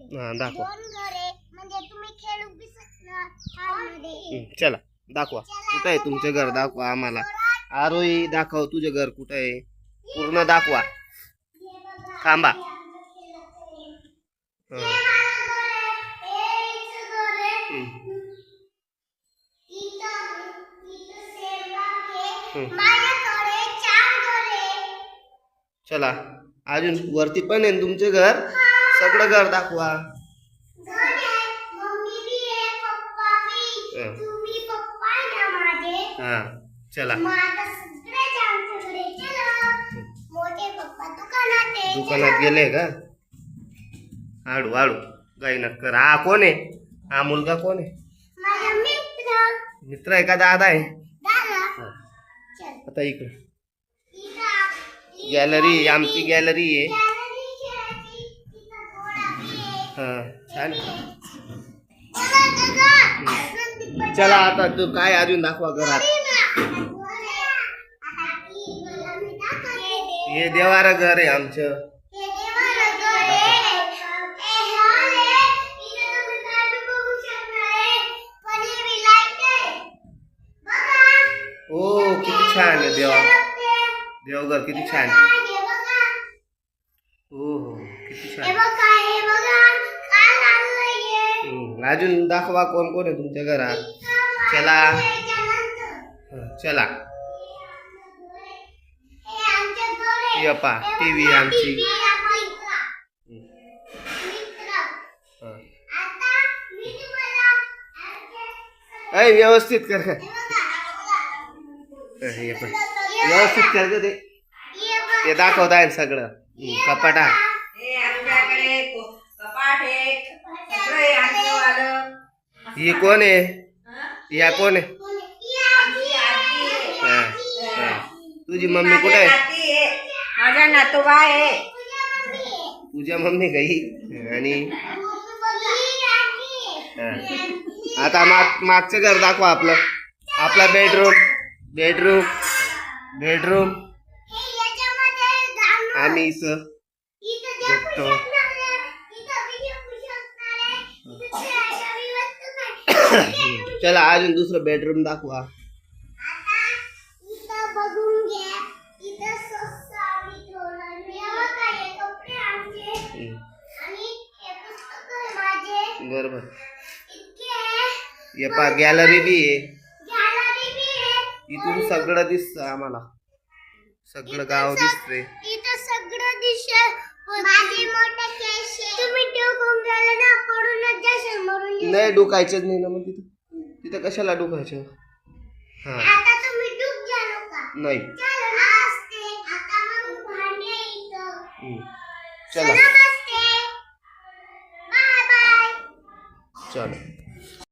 हा दाखवा. म्हणजे तुम्ही खेळू बी शकता. चला दाखवा कुठं आहे तुमचं घर, दाखवा आम्हाला. आरोही दाखव तुझं घर कुठं आहे, पूर्ण दाखवा. थांबा. चला अजून वरती पण आहे तुमचं घर, सगळं घर दाखवा. हा चला. दुकानात गेले का? हाडू हाडू काही नक्कर. हा कोण आहे, हा मुलगा कोण आहे? मित्र आहे का दादा आहे? आता इकडे गॅलरी, आमची गॅलरी आहे. हा छान. चला आता तू काय अजून दाखवा घरात. हे देवारा घर आहे आमचं. हो किती छान आहे देवघर किती छान. हो हो किती छान. अजून दाखवा कोण कोण आहे तुमच्या घरात. चला चला. यपा टीव्ही आमची. अय व्यवस्थित कर, व्यवस्थित कर ग ते दाखवताय सगळं. कपाट ही कोण आहे, या कोण आहे? तुझी मम्मी कुठे आहे? माझा नातोबा आहे. तुझ्या मम्मी काही. आणि आता मागचं घर दाखवा आपलं. आपला बेडरूम बेडरूम बेडरूम. आम्ही इथं झोपतो. चला अजून दुसरं बेडरूम दाखवा. बरोबर. ये पा गॅलरी बी आहे. इथून सगळं दिसतं आम्हाला, सगळं गाव दिसतंय. नाही डुकायचंच नाही ना मग तिथं कशाला डुकायचं. हा नाही. चला चला.